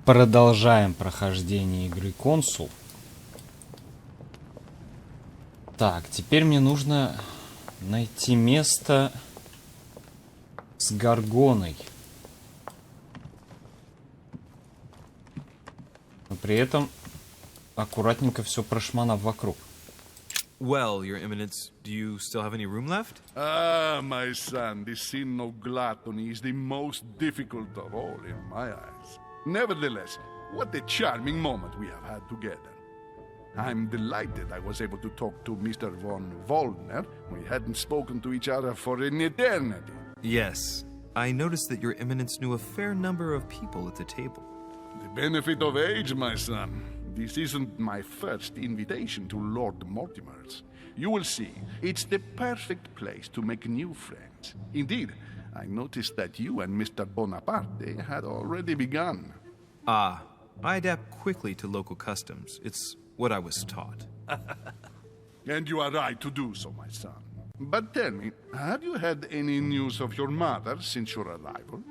Продолжаем прохождение игры Консул. Так, теперь мне нужно найти место с горгоной. Но при этом аккуратненько все прошманав вокруг. Well, Your Eminence, do you still have any room left? Ah, my son, the sin of gluttony is the most difficult of all in my eyes. Nevertheless, what a charming moment we have had together. I'm delighted I was able to talk to Mr. von Wollner. We hadn't spoken to each other for an eternity. Yes. I noticed that Your Eminence knew a fair number of people at the table. The benefit of age, my son. This isn't my first invitation to Lord Mortimer's. You will see, it's the perfect place to make new friends. Indeed, I noticed that you and Mr. Bonaparte had already begun. Ah, I adapt quickly to local customs. It's what I was taught. And you are right to do so, my son. But tell me, have you had any news of your mother since your arrival?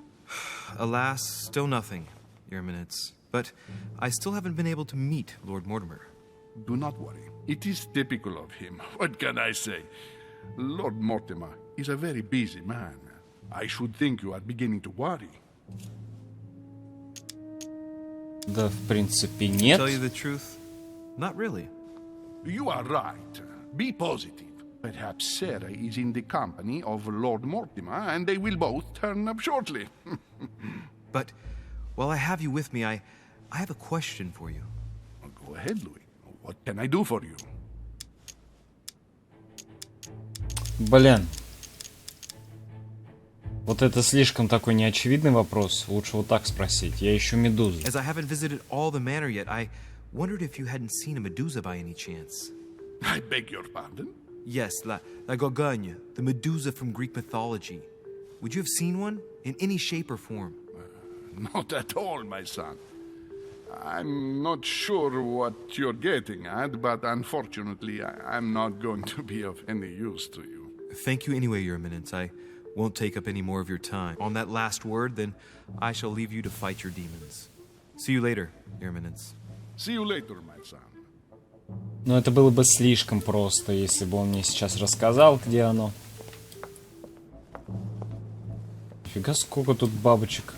Alas, still nothing, Your Eminence. But I still haven't been able to meet Lord Mortimer. Do not worry. It is typical of him. What can I say? Lord Mortimer is a very busy man. I should think you are beginning to worry. Да, в принципе, To нет. tell you the truth, not really. You are right. Be positive. Perhaps Sarah is in the company of Lord Mortimer, and they will both turn up shortly. But while I have you with me, I have a question for you. Go ahead, Louis. What can I do for you? Блин. Вот это слишком такой неочевидный вопрос. Лучше вот так спросить. Я ищу медузу. As I haven't visited all the manor yet, I wondered if you hadn't seen a Medusa by any chance. I beg your pardon? Yes, la Gorgogne, the Medusa from Greek mythology. Would you have seen one in any shape or form? Not at all, my son. I'm not sure what you're getting at, but unfortunately, I'm not going to be of any use to you. Thank you anyway, Your Eminence. I won't take up any more of your time. On that last word, then I shall leave you to fight your demons. See you later, Your Eminence. See you later, my son. Но это было бы слишком просто, если бы он мне сейчас рассказал, где оно. Фига, сколько тут бабочек.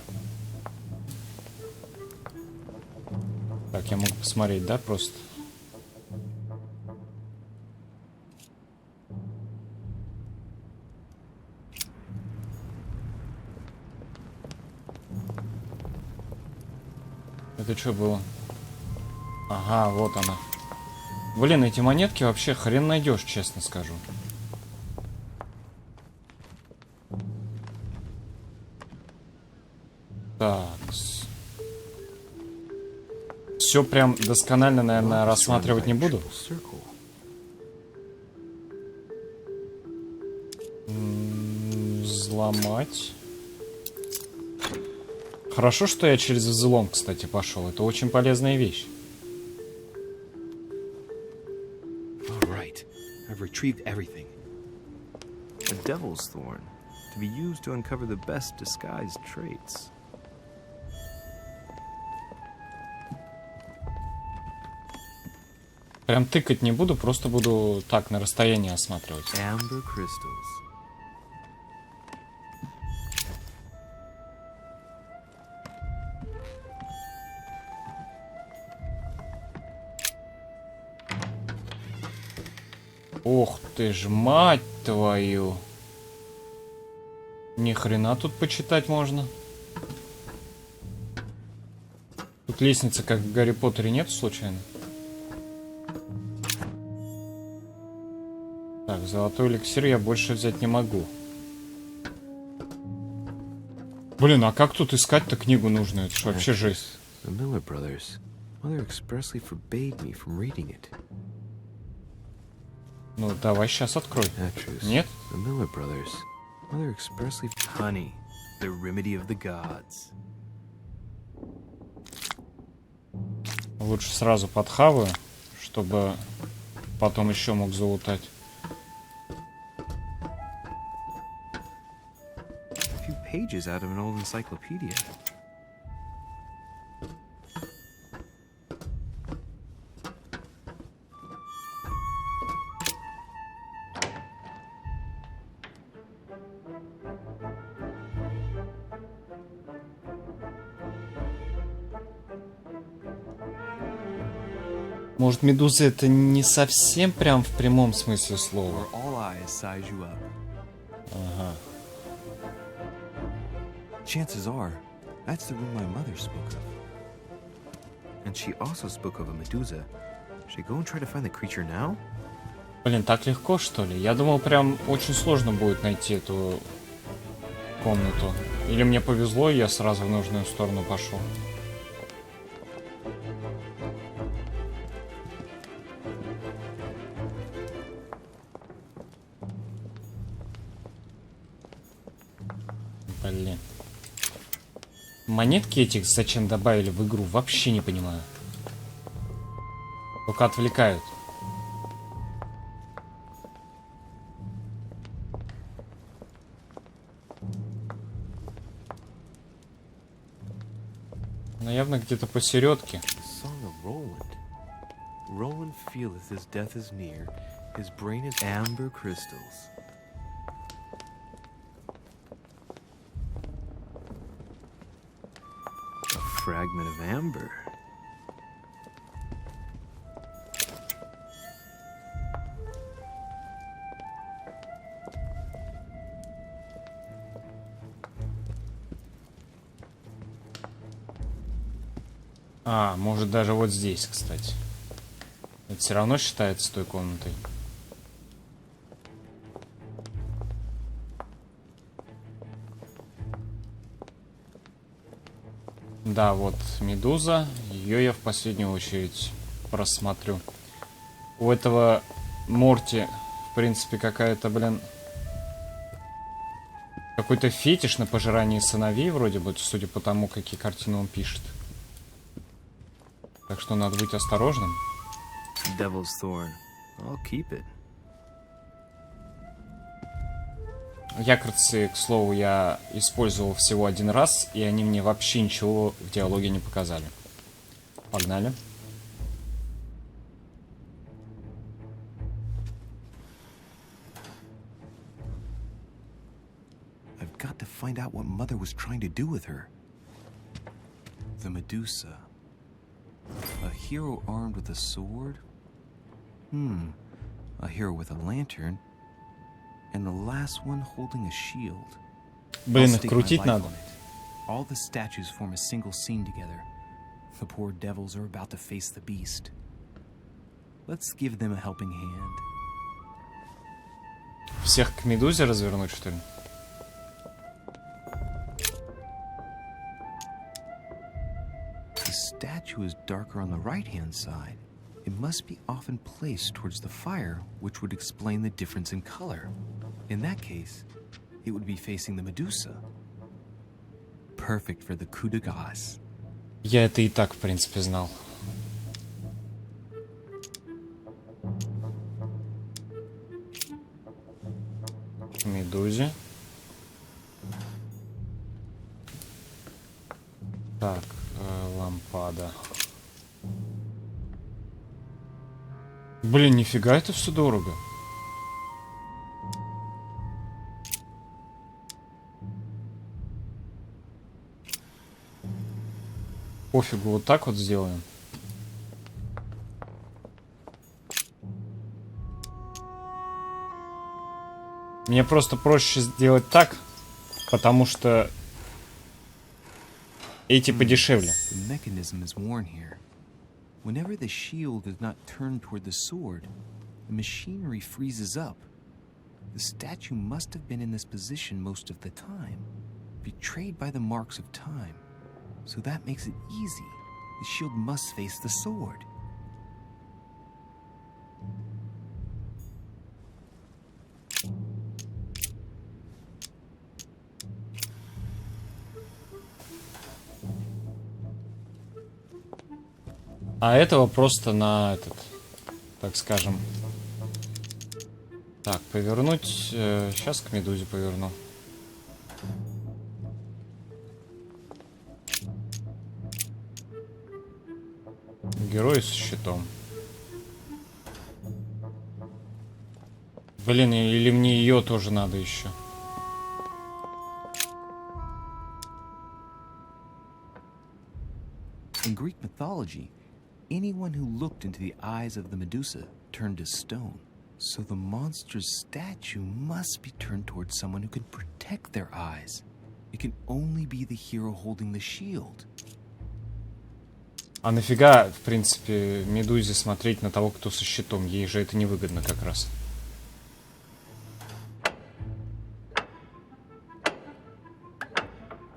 Так, я могу посмотреть, да, просто? Это что было? Ага, вот она. Блин, эти монетки вообще хрен найдешь, честно скажу. Так. Все прям досконально, наверное, рассматривать не буду. Взломать. Хорошо, что я через взлом, кстати, пошел. Это очень полезная вещь. I've retrieved everything. A devil's thorn, to be used to uncover the best disguised traits. Прям тыкать не буду, просто буду так на расстоянии осматривать. Amber crystals. Ох ты ж, мать твою. Ни хрена тут почитать можно. Тут лестницы, как в Гарри Поттере, нет случайно? Так, золотой эликсир я больше взять не могу. Блин, а как тут искать-то книгу нужную? Это ж вообще жесть. The Miller brothers. Mother expressly forbade me from reading it. Ну, давай сейчас открой. Нет? The Miller brothers. Mother expressly... Honey, the remedy of the gods. Лучше сразу подхаваю, чтобы потом еще мог залутать. A few pages out of an old encyclopedia. Может, медуза это не совсем прям в прямом смысле слова. Where all eyes size you up. Ага. Chances are, that's the room my mother spoke of. And she also spoke of a Medusa. Should I go and try to find the creature now? Блин, так легко, что ли? Я думал, прям очень сложно будет найти эту комнату. Или мне повезло, и я сразу в нужную сторону пошел. Блин. Монетки этих зачем добавили в игру, вообще не понимаю. Только отвлекают. Но явно где-то посередке. Song of Roland. Roland feeleth his death is near. His brain is amber crystals. A fragment of amber. А, может даже вот здесь, кстати. Это все равно считается той комнатой. Да, вот медуза. Ее я в последнюю очередь просмотрю. У этого Морти, в принципе, какая-то, блин... Какой-то фетиш на пожирании сыновей, вроде бы, судя по тому, какие картины он пишет. Так что надо быть осторожным. Devil's Thorn. I'll keep it. Якорцы, к слову, я использовал всего один раз, и они мне вообще ничего в диалоге не показали. Погнали. I've got to find out what Mother was trying to do with her. The Medusa. A hero armed with a sword? A hero with a lantern. And the last one holding a shield. Блин, I'll их stake крутить my life надо. on it. All the statues form a single scene together. The poor devils are about to face the beast. Let's give them a helping hand. Всех к медузе развернуть, что ли? The statue is darker on the right-hand side. It must be often placed towards the fire, which would explain the difference in color. In that case, it would be facing the Medusa. Perfect for the coup de grace. Я это и так, в принципе, знал. К медузе. Так, лампада. Блин, нифига это все дорого. Пофигу, вот так вот сделаем. Мне просто проще сделать так, потому что эти подешевле. The mechanism is worn here. Whenever the shield is not turned toward the sword, the machinery freezes up. The statue must have been in this position most of the time, betrayed by the marks of time. So that makes it easy. The shield must face the sword. А этого просто на этот, так скажем. Так, повернуть. Сейчас к медузе поверну. Герой с щитом. Блин, или мне ее тоже надо еще. In Greek mythology, anyone who looked into the eyes of the Medusa turned to stone. So the monster's statue must be turned towards someone who can protect their eyes. It can only be the hero holding the shield. А нафига, в принципе, Медузе смотреть на того, кто со щитом? Ей же это невыгодно как раз.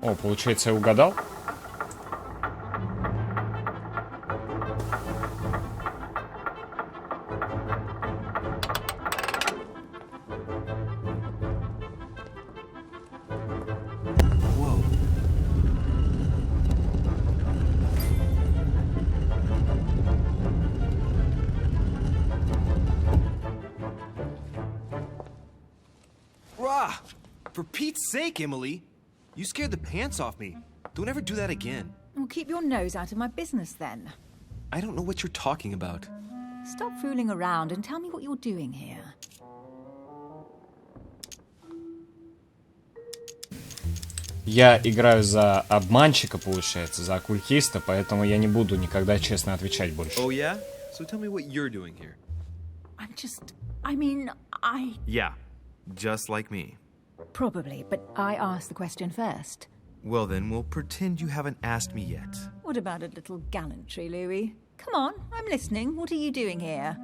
О, получается, я угадал? For Pete's sake, Emily! You scared the pants off me. Don't ever do that again. Well, keep your nose out of my business then. I don't know what you're talking about. Stop fooling around and tell me what you're doing here. Я играю за обманщика, получается, за оккультиста, поэтому я не буду никогда честно отвечать больше. Oh yeah? So tell me what you're doing here. Yeah, just like me. Probably, but I asked the question first. Well then, we'll pretend you haven't asked me yet. What about a little gallantry, Louis? Come on, I'm listening. What are you doing here?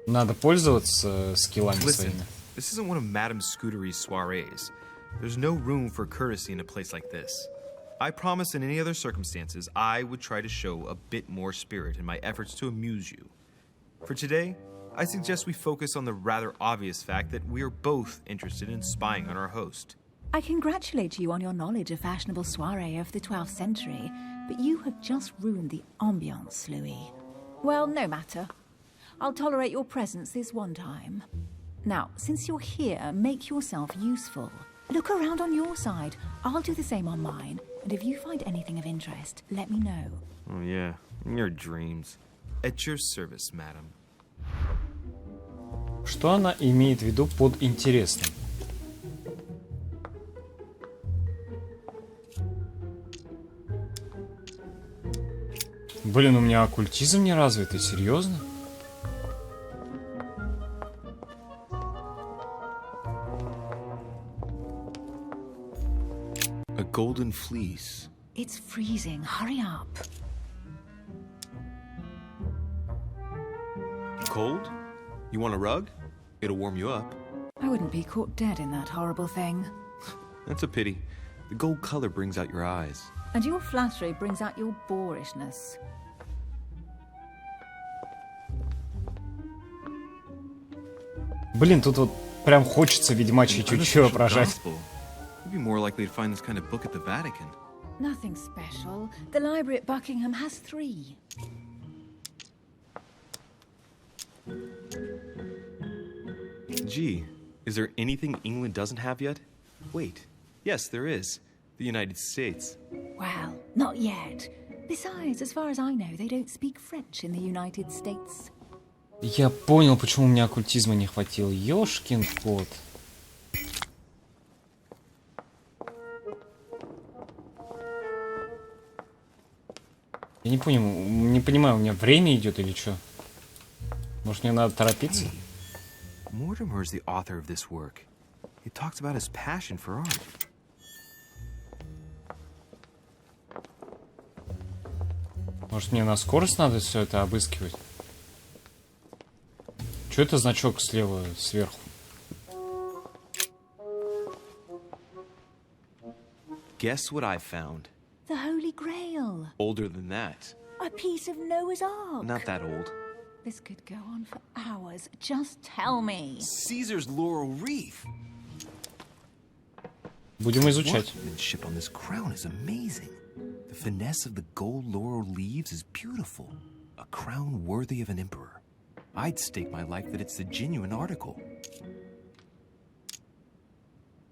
Надо пользоваться скиллами Listen, своими. this isn't one of Madame Scootery's soirees. There's no room for courtesy in a place like this. I promise in any other circumstances, I would try to show a bit more spirit in my efforts to amuse you. For today, I suggest we focus on the rather obvious fact that we are both interested in spying on our host. I congratulate you on your knowledge of fashionable soiree of the 12th century, but you have just ruined the ambiance, Louis. Well, no matter. I'll tolerate your presence this one time. Now, since you're here, make yourself useful. Look around on your side. I'll do the same on mine. And if you find anything of interest, let me know. Oh yeah, in your dreams. At your service, madam. Что она имеет в виду под интересным? Блин, у меня оккультизм не развитый, серьезно? A golden fleece. It's freezing. Hurry up. Cold? You want a rug? It'll warm you up. I wouldn't be caught dead in that horrible thing. That's a pity. The gold color brings out your eyes. And your flattery brings out your boorishness. Блин, тут вот прям хочется ведьмачье чутье прожать. You'd be more likely to find this kind of book at the Vatican. Nothing special. The library at Buckingham has 3. Gee, is there anything England doesn't have yet? Wait, yes, there is. The United States. Well, not yet. Besides, as far as I know, they don't speak French in the United States. Я понял, почему у меня оккультизма не хватило. Ёшкин кот. Я не понимаю, у меня время идет или что? Может, мне надо торопиться? Mortimer is the author of this work. He talks about his passion for art. Может, мне на скорость надо все это обыскивать? Что это значок слева, сверху? Guess what I found? The Holy Grail. Older than that. A piece of Noah's Ark. Not that old. This could go on for hours. Just tell me. Caesar's laurel wreath. Будем изучать. Workmanship on this crown is amazing. The finesse of the gold laurel leaves is beautiful. A crown worthy of an emperor. I'd stake my life that it's the genuine article.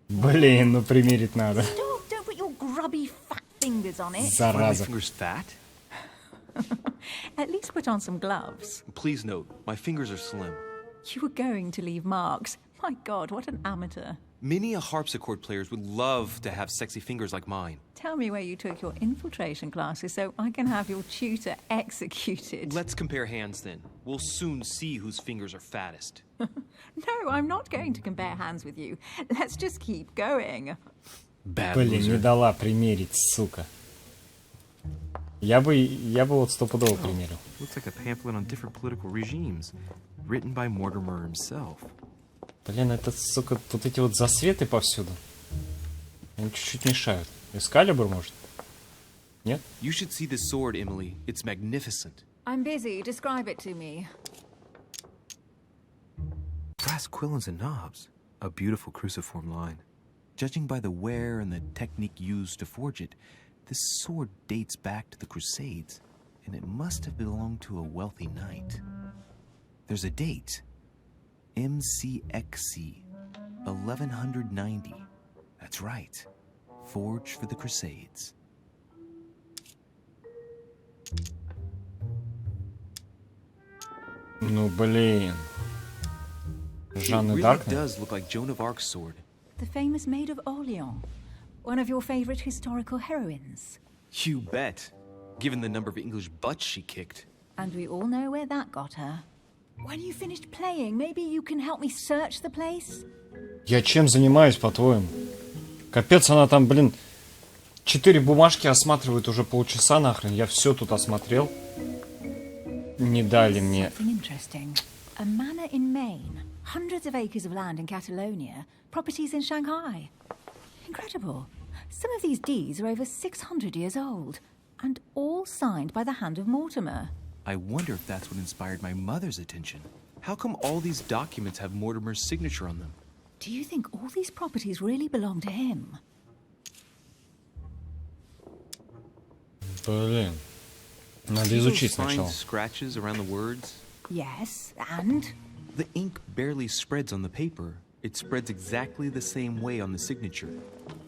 Блин, ну примерить надо. Stop! Don't put your grubby fat fingers on it. Are my Зараза. fingers fat? At least put on some gloves. Please note, my fingers are slim. You were going to leave marks. My God, what an amateur. Many a harpsichord players would love to have sexy fingers like mine. Tell me where you took your infiltration classes so I can have your tutor executed. Let's compare hands then. We'll soon see whose fingers are fattest. No, I'm not going to compare hands with you. Let's just keep going. Bad Блин, не loser. дала примерить, сука. Я бы вот стопудово примерил. Looks like a pamphlet on different political regimes, written by Mortimer himself. Блин, это, сука, тут эти вот засветы повсюду. Они чуть-чуть мешают. Эскалибур, может? Нет? You should see this sword, Emily. It's magnificent. I'm busy. Describe it to me. Brass quillons and knobs. A beautiful cruciform line. Judging by the wear and the technique used to forge it, this sword dates back to the Crusades, and it must have belonged to a wealthy knight. There's a date. MCXC, 1190. That's right. Forged for the Crusades. Ну, блин. Жанна It really Дарк? does look like Joan of Arc's sword. The famous Maid of Orleans. One of your favorite historical heroines. You bet. Given the number of English butts she kicked. And we all know where that got her. When you finished playing, maybe you can help me search the place? Я чем занимаюсь, по-твоему? Капец, она там, блин, 4 бумажки осматривает уже полчаса нахрен. Я все тут осмотрел. Не дали мне. Something interesting. A manor in Maine, hundreds of acres of land in Catalonia, properties in Shanghai. Incredible. Some of these deeds are over 600 years old, and all signed by the hand of Mortimer. I wonder if that's what inspired my mother's attention. How come all these documents have Mortimer's signature on them? Do you think all these properties really belong to him? Блин. Надо изучить сначала. Scratches around the words. Yes, and? The ink barely spreads on the paper. It spreads exactly the same way on the signature.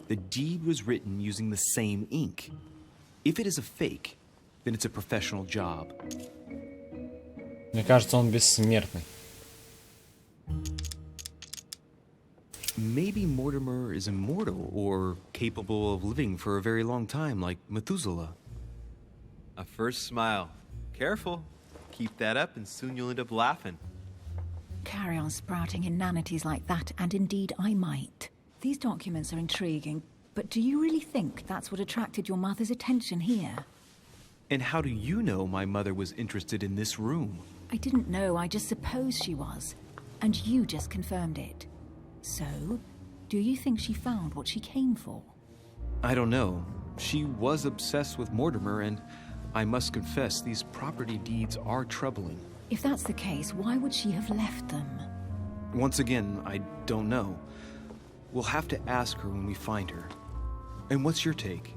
The deed was written using the same ink. If it is a fake, then it's a professional job. Мне кажется, он бессмертный. Maybe Mortimer is immortal or capable of living for a very long time, like Methuselah. A first smile. Careful. Keep that up and soon you'll end up laughing. Carry on sprouting inanities like that, and indeed I might. These documents are intriguing, but do you really think that's what attracted your mother's attention here? And how do you know my mother was interested in this room? I didn't know, I just supposed she was. And you just confirmed it. So, do you think she found what she came for? I don't know. She was obsessed with Mortimer, and I must confess these property deeds are troubling. If that's the case, why would she have left them? Once again, I don't know. We'll have to ask her when we find her. And what's your take?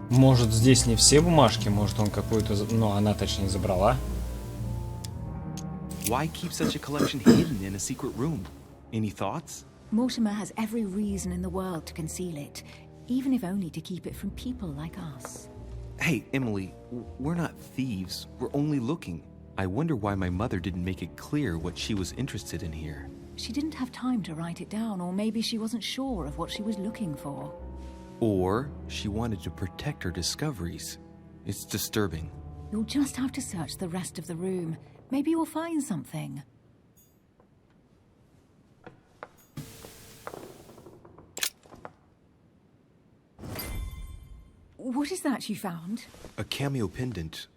Может, здесь не все бумажки, может, он какую-то... Ну, она, точнее, забрала. Why keep such a collection hidden in a secret room? Any thoughts? Mortimer has every reason in the world to conceal it, even if only to keep it from people like us. Hey, Emily, we're not thieves. We're only looking. I wonder why my mother didn't make it clear what she was interested in here. She didn't have time to write it down, or maybe she wasn't sure of what she was looking for. Or she wanted to protect her discoveries. It's disturbing. You'll just have to search the rest of the room. Maybe you'll find something. What is that you found? A cameo pendant.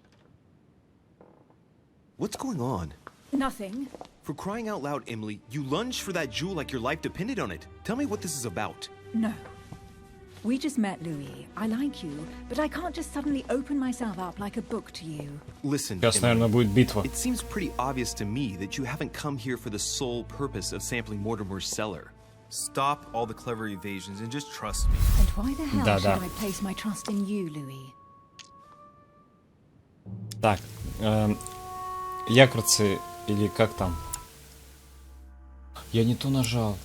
What's going on? Nothing. For crying out loud, Emily, you lunged for that jewel like your life depended on it. Tell me what this is about. No. We just met, Louis. I like you, but I can't just suddenly open myself up like a book to you. Listen, Сейчас, Emily, наверное, будет битва. it seems pretty obvious to me that you haven't come here for the sole purpose of sampling Mortimer's cellar. Stop all the clever evasions and just trust me. And why the hell Да, should да. I place my trust in you, Louis? Так, якорцы или как там? Я не то нажал.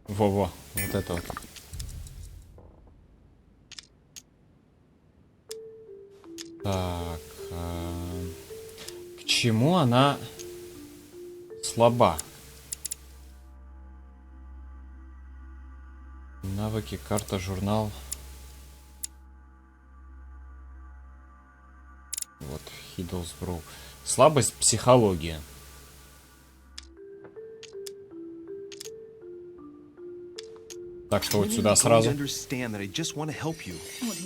Во-во, вот это вот. Так. К чему она слаба? Навыки, карта, журнал. Вот, Хиддлсброу. Слабость, психология. Так что вот сюда сразу. What do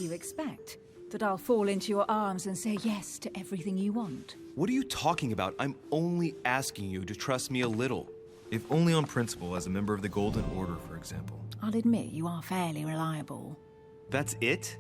you expect? That I'll fall into your arms and say yes to everything you want? What are you talking about? I'm only asking you to trust me a little. If only on principle, as a member of the Golden Order, for example. I'll admit you are fairly reliable. That's it?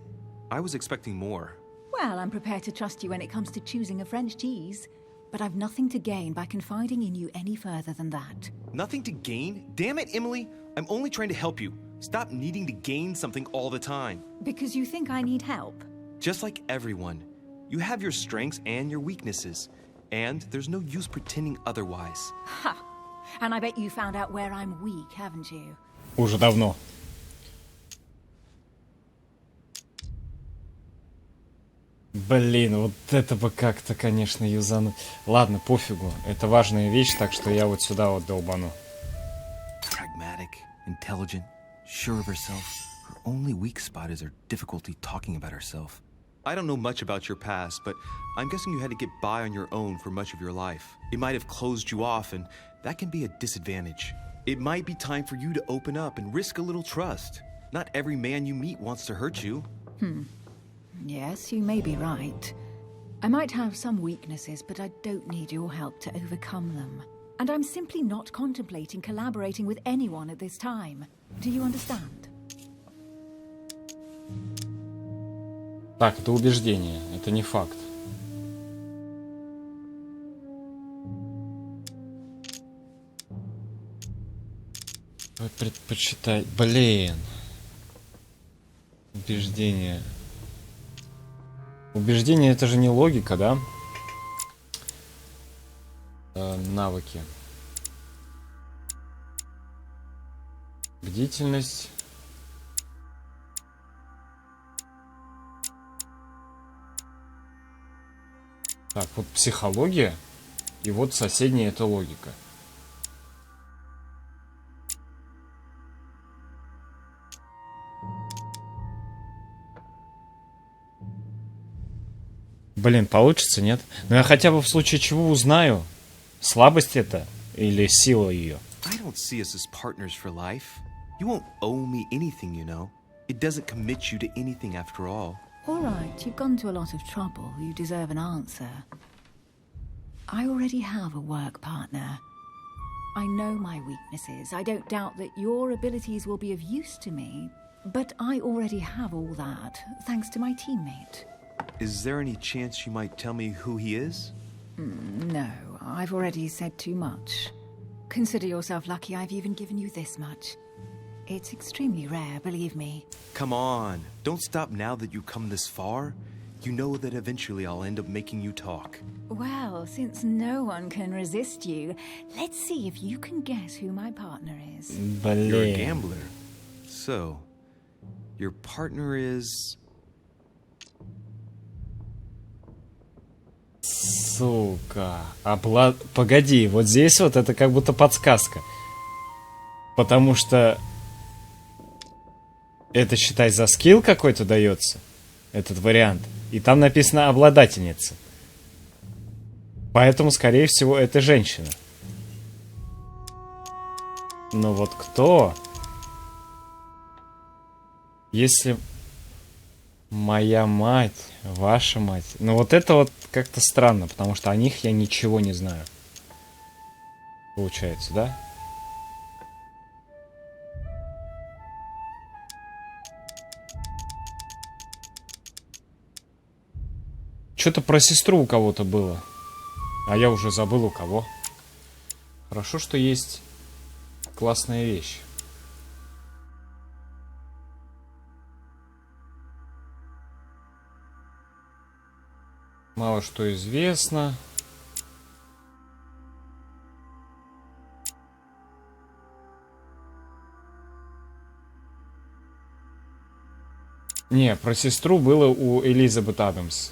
I was expecting more. Well, I'm prepared to trust you when it comes to choosing a French cheese. But I've nothing to gain by confiding in you any further than that. Nothing to gain? Damn it, Emily! I'm only trying to help you. Stop needing to gain something all the time. Because you think I need help? Just like everyone. You have your strengths and your weaknesses. And there's no use pretending otherwise. Ha! And I bet you found out where I'm weak, haven't you? Уже давно. Блин, вот это бы как-то, конечно, юзануть. Ладно, пофигу. Это важная вещь, так что я вот сюда вот долбану. Pragmatic, intelligent, sure of herself. Her only weak spot is her difficulty talking about herself. I don't know much about your past, but I'm guessing you had to get by on your own for much of your life. It might have closed you off, and that can be a disadvantage. It might be time for you to open up and risk a little trust. Not every man you meet wants to hurt you. Yes, you may be right. I might have some weaknesses, but I don't need your help to overcome them. And I'm simply not contemplating collaborating with anyone at this time. Do you understand? Так, это убеждение, это не факт. Вы предпочитаете... Блин. Убеждение. Убеждение это же не логика, да? Навыки. Бдительность. Так, вот психология. И вот соседняя это логика. Блин, получится, нет? Но я хотя бы в случае чего узнаю, слабость это или сила ее. I don't see us as partners for life. You won't owe me anything, you know. It doesn't commit you to anything after all. All right, you've gone to a lot of trouble. You deserve an answer. I already have a work partner. I know my weaknesses. I don't doubt that your abilities will be of use to me. But I already have all that, thanks to my teammate. Is there any chance you might tell me who he is? No, I've already said too much. Consider yourself lucky I've even given you this much. It's extremely rare, believe me. Come on, don't stop now that you've come this far. You know that eventually I'll end up making you talk. Well, since no one can resist you, let's see if you can guess who my partner is. You're a Блин. gambler. So, your partner is... Сука. Погоди, вот здесь вот это как будто подсказка. Потому что это, считай, за скилл какой-то дается, этот вариант. И там написано обладательница. Поэтому, скорее всего, это женщина. Но вот кто? Если моя мать, ваша мать. Ну вот это вот как-то странно, потому что о них я ничего не знаю. Получается, да? Что-то про сестру у кого-то было. А я уже забыл у кого. Хорошо, что есть классная вещь. Мало что известно. Не, про сестру было у Элизабет Адамс.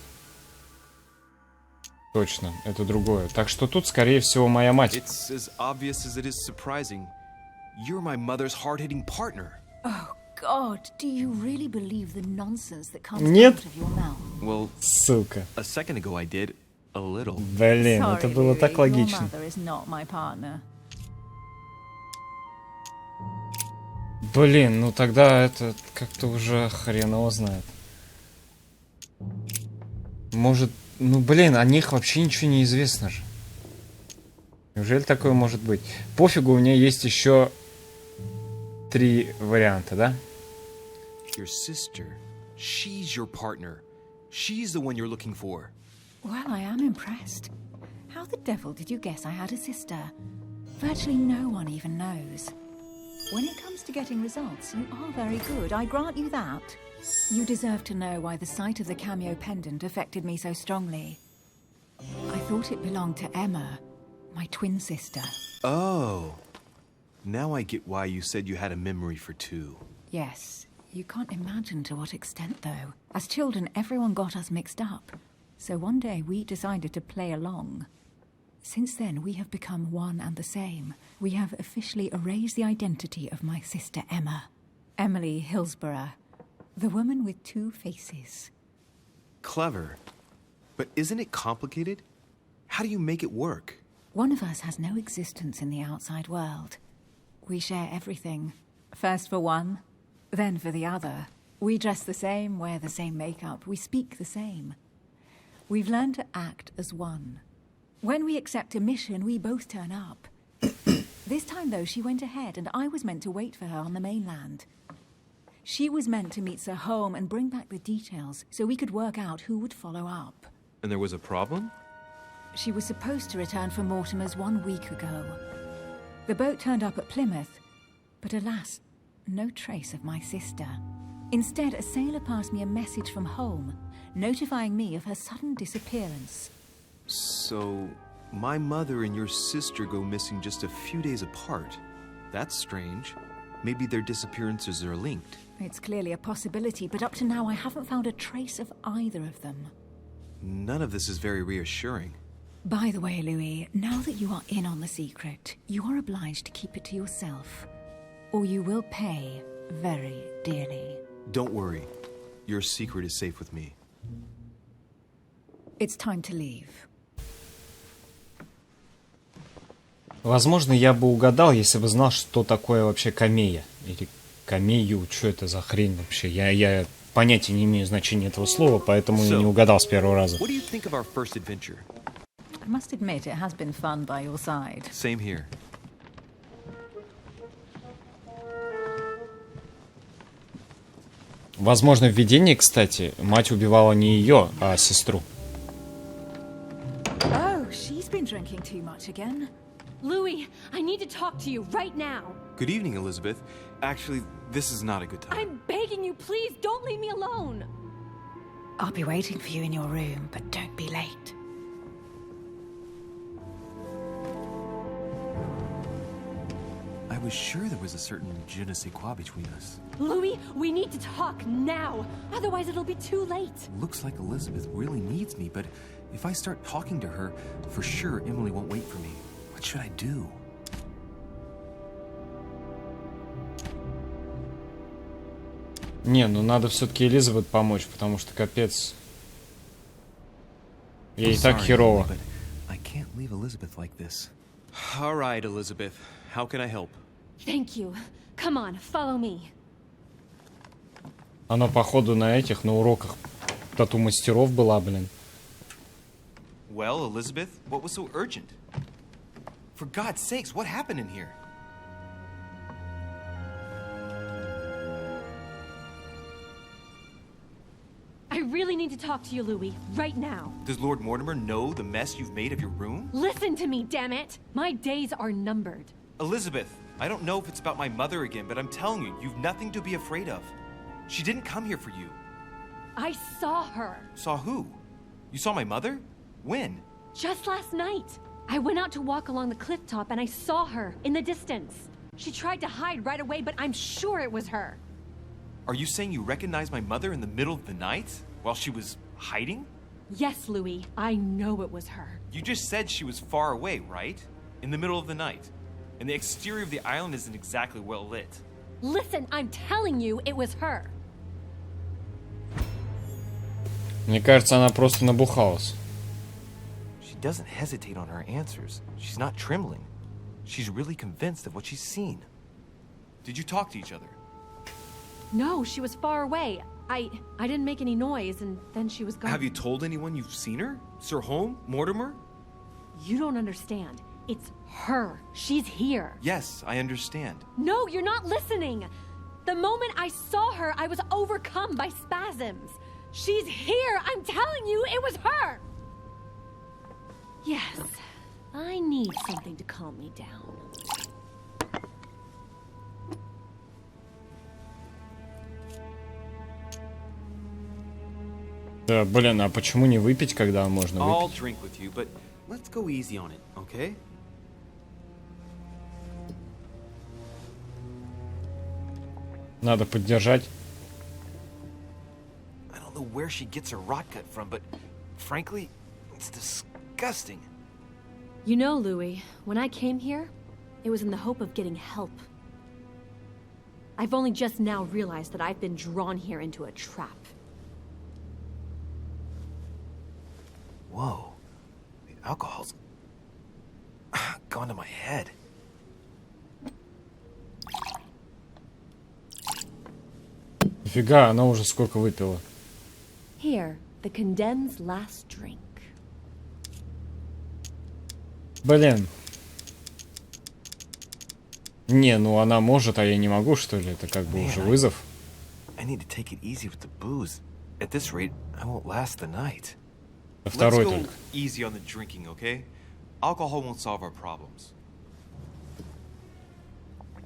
Точно, это другое. Так что тут, скорее всего, моя мать. It's as obvious as it is surprising. You're my mother's hard-hitting partner. Oh, God, do you really believe the nonsense that comes Нет. out of your mouth? Well, Сука. a second ago I did. A little. Блин, это Sorry, было Louis, так your логично. mother is not my partner. Блин, ну тогда это как-то уже хрен его знает. Может, ну блин, о них вообще ничего не известно же. Неужели такое может быть? Пофигу, у меня есть еще 3 варианта, да? Your sister. She's your partner. She's the one you're looking for. Well, I am impressed. How the devil did you guess I had a sister? Virtually no one even knows. When it comes to getting results, you are very good, I grant you that. You deserve to know why the sight of the cameo pendant affected me so strongly. I thought it belonged to Emma, my twin sister. Oh. Now I get why you said you had a memory for 2. Yes, you can't imagine to what extent, though. As children, everyone got us mixed up. So one day we decided to play along. Since then, we have become one and the same. We have officially erased the identity of my sister Emma. Emily Hillsborough. The woman with 2 faces. Clever. But isn't it complicated? How do you make it work? One of us has no existence in the outside world. We share everything. First for one, then for the other. We dress the same, wear the same makeup, we speak the same. We've learned to act as one. When we accept a mission, we both turn up. This time, though, she went ahead, and I was meant to wait for her on the mainland. She was meant to meet Sir Home and bring back the details, so we could work out who would follow up. And there was a problem? She was supposed to return from Mortimer's 1 week ago. The boat turned up at Plymouth, but alas, no trace of my sister. Instead, a sailor passed me a message from home, notifying me of her sudden disappearance. So, my mother and your sister go missing just a few days apart. That's strange. Maybe their disappearances are linked. It's clearly a possibility, but up to now I haven't found a trace of either of them. None of this is very reassuring. By the way, Louis, now that you are in on the secret, you are obliged to keep it to yourself, or you will pay very dearly. Don't worry. Your secret is safe with me. It's time to leave. Возможно, я бы угадал, если бы знал, что такое вообще камея. Или камею, что это за хрень вообще. Я понятия не имею значения этого слова, поэтому и не угадал с первого раза. What do you think of our first adventure? I must admit, it has been fun by your side. Same here. Возможно, в видении, кстати, мать убивала не ее, а сестру. Oh, she's been drinking too much again. Louis, I need to talk to you right now. Good evening, Elizabeth. Actually, this is not a good time. I'm begging you, please don't leave me alone. I'll be waiting for you in your room, but don't be late. I was sure there was a certain je ne sais quoi between us. Louis, we need to talk now. Otherwise, it'll be too late. Looks like Elizabeth really needs me, but if I start talking to her, for sure Emily won't wait for me. What should I do? Не, ну надо все-таки Элизабет помочь, потому что капец. Ей и так Sorry, херово. Emily, but I can't leave Elizabeth like this. All right, Elizabeth. How can I help? Thank you. Come on, follow me. Она, походу, на уроках тату-мастеров была, блин. Well, Elizabeth, what was so urgent? For God's sakes, what happened in here? I really need to talk to you, Louis, right now. Does Lord Mortimer know the mess you've made of your room? Listen to me, damn it! My days are numbered. Elizabeth, I don't know if it's about my mother again, but I'm telling you, you've nothing to be afraid of. She didn't come here for you. I saw her. Saw who? You saw my mother? When? Just last night. I went out to walk along the cliff top and I saw her in the distance. She tried to hide right away, but I'm sure it was her. Are you saying you recognized my mother in the middle of the night? While she was hiding? Yes, Louis, I know it was her. You just said she was far away, right? In the middle of the night. And the exterior of the island isn't exactly well lit. Listen, I'm telling you, it was her. Мне кажется, она просто набухалась. She doesn't hesitate on her answers. She's not trembling. She's really convinced of what she's seen. Did you talk to each other? No, she was far away. I didn't make any noise, and then she was gone. Have you told anyone you've seen her? Sir Holm? Mortimer? You don't understand. It's her. She's here. Yes, I understand. No, you're not listening. The moment I saw her, I was overcome by spasms. She's here. I'm telling you, it was her. Yes, I need something to calm me down. Да, блин, а почему не выпить, когда можно I'll выпить? drink with you, but let's go easy on it, okay? Надо поддержать. I don't know where she gets her rot gut from, but frankly, it's disgusting. You know, Louis, when I came here, it was in the hope of getting help. I've only just now realized that I've been drawn here into a trap. Whoa. The alcohol's gone to my head. Нифига, она уже сколько выпила. Here, the condemned's last drink. Блин. Не, ну она может, а я не могу, что ли? Это как бы уже вызов. I need to take it easy with the booze. At this rate, I won't last the night. Let's Второй go только. easy on the drinking, okay? Alcohol won't solve our problems.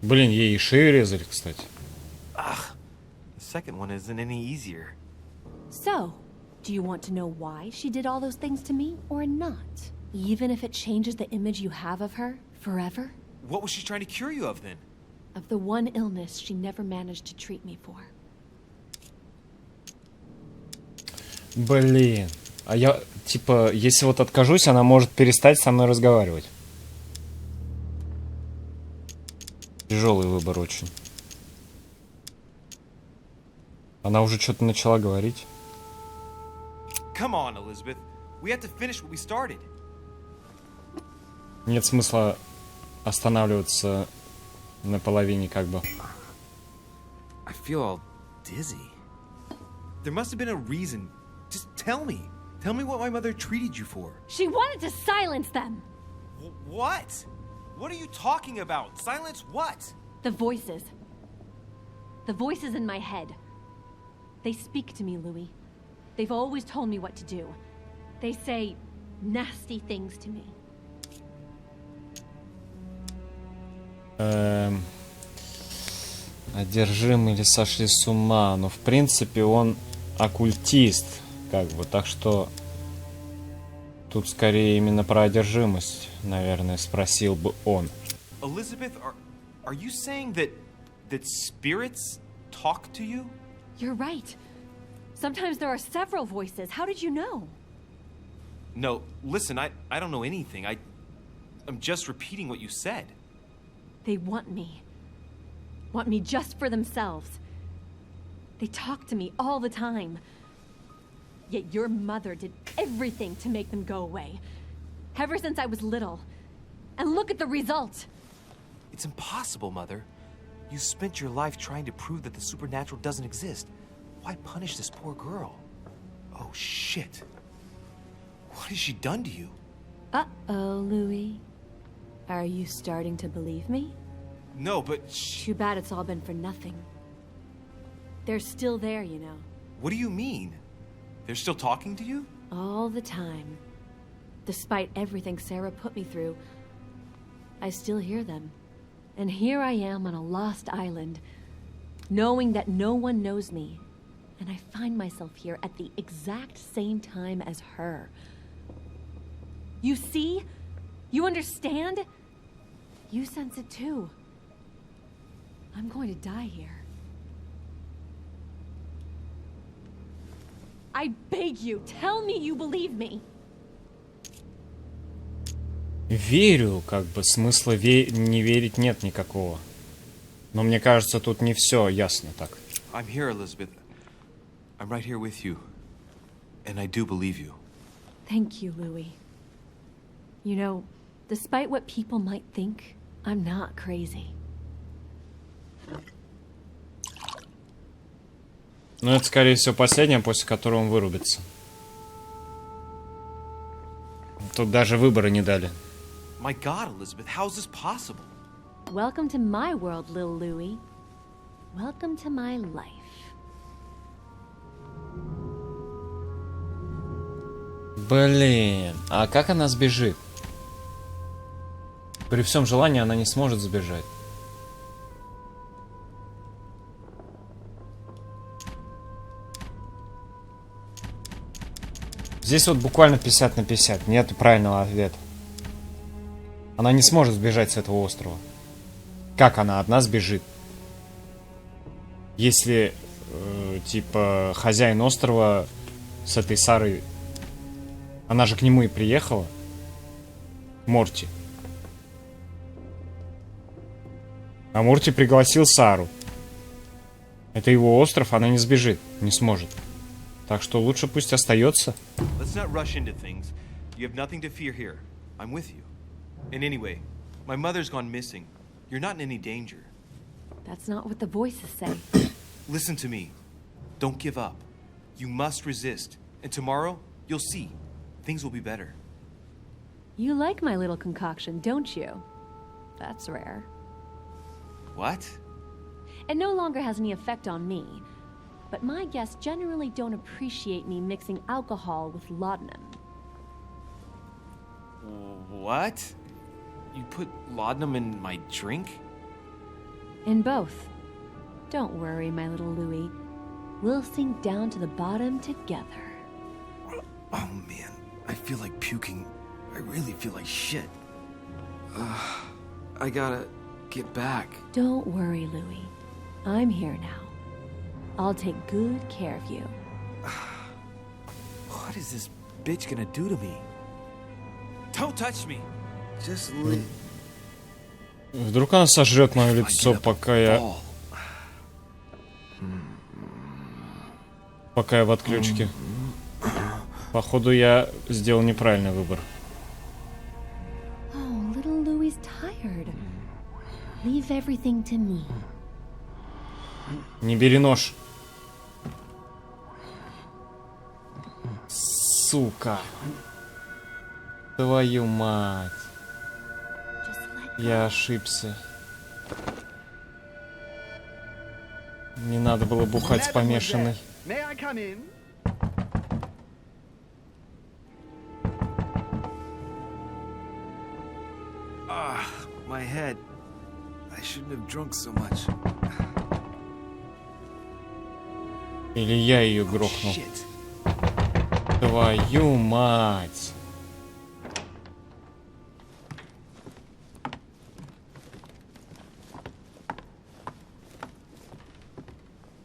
Блин, ей и шею резали, кстати. The second one isn't any easier. So, do you want to know why she did all those things to me, or not? Even if it changes the image you have of her forever? What was she trying to cure you of then? Of the one illness she never managed to treat me for. Блин. А я, типа, если вот откажусь, она может перестать со мной разговаривать. Тяжелый выбор очень. Она уже что-то начала говорить. Come on, Elizabeth. We have to finish what we started. Нет смысла останавливаться на половине, как бы. I feel all dizzy. There must have been a reason. Just tell me. Tell me what my mother treated you for. She wanted to silence them! What? What are you talking about? Silence what? The voices. The voices in my head. They speak to me, Louis. They've always told me what to do. They say nasty things to me. Одержим или сошли с ума. Но в принципе он оккультист, как бы, так что тут скорее именно про одержимость, наверное, спросил бы он. Elizabeth, are you saying that spirits talk to you? You're right. Sometimes there are several voices. How did you know? No, listen, I don't know anything. I'm just repeating what you said. They want me. Want me just for themselves. They talk to me all the time. Yet your mother did everything to make them go away. Ever since I was little. And look at the result. It's impossible, Mother. You spent your life trying to prove that the supernatural doesn't exist. Why punish this poor girl? Oh, shit. What has she done to you? Uh-oh, Louis. Are you starting to believe me? No, but Too bad it's all been for nothing. They're still there, you know. what do you mean? They're still talking to you? All the time. Despite everything Sarah put me through, I still hear them. And here I am on a lost island, knowing that no one knows me. And I find myself here at the exact same time as her. You see? You understand? You sense it too. I'm going to die here. I beg you, tell me you believe me. Верю, как бы смысла не верить нет никакого. Но мне кажется, тут не все ясно так. I'm here, Elizabeth. I'm right here with you. And I do believe you. Thank you, Louis. You know, despite what people might think, I'm not crazy. Но это, скорее всего, последнее, после которого он вырубится. Тут даже выбора не дали. My God, Elizabeth, how is this possible? Welcome to my world, little Louis. Welcome to my life. Блин, а как она сбежит? При всем желании она не сможет сбежать. Здесь вот буквально 50 на 50. Нет правильного ответа. Она не сможет сбежать с этого острова. Как она одна сбежит? Если, типа, хозяин острова с этой Сарой... Она же к нему и приехала. Морти. А Морти пригласил Сару. Это его остров, она не сбежит, не сможет. Так что лучше пусть остается. Let's not rush into things. You have nothing to fear here. I'm with you. And anyway, my mother's gone missing. You're not in any danger. That's not what the voices say. Listen to me. Don't give up. You must resist. And tomorrow, you'll see. Things will be better. You like my little concoction, don't you? That's rare. What? It no longer has any effect on me. But my guests generally don't appreciate me mixing alcohol with laudanum. What? You put laudanum in my drink? In both. Don't worry, my little Louis. We'll sink down to the bottom together. Oh man, I feel like puking. I really feel like shit. I gotta get back. Don't worry, Louis. I'm here now. I'll take good care of you. What is this bitch gonna do to me? Don't touch me! Just leave. Вдруг она сожрет мое лицо, пока я в отключке. Походу, я сделал неправильный выбор. Oh, little Louie's tired. Leave everything to me. Не бери нож. Сука. Твою мать. Я ошибся. Не надо было бухать с помешанной. My head. I shouldn't have drunk so much. Или я ее грохнул. Shit. Твою мать.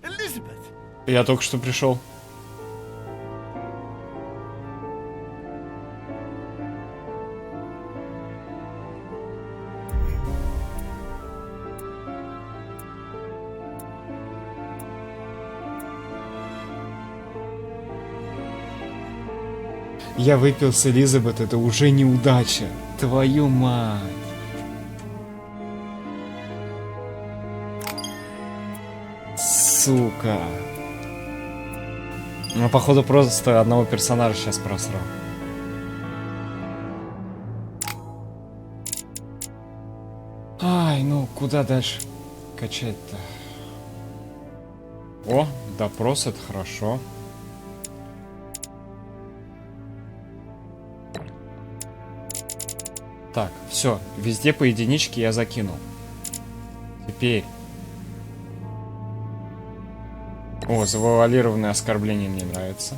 Elizabeth. Я только что пришел. Я выпил с Элизабет, это уже неудача. Твою мать. Сука. Ну, походу, просто одного персонажа сейчас просрал. Ай, ну, куда дальше качать-то? О, допрос, это хорошо. Так, все, везде по единичке я закинул. Теперь. О, завуалированное оскорбление мне нравится.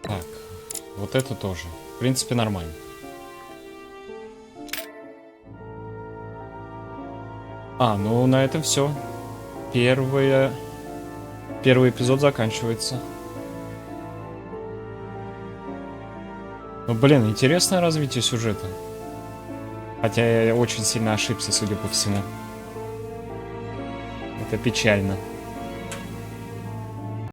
Так, вот это тоже. В принципе, нормально. Ну на этом все. Первый эпизод заканчивается. Ну, блин, интересное развитие сюжета. Хотя я очень сильно ошибся, судя по всему. Это печально.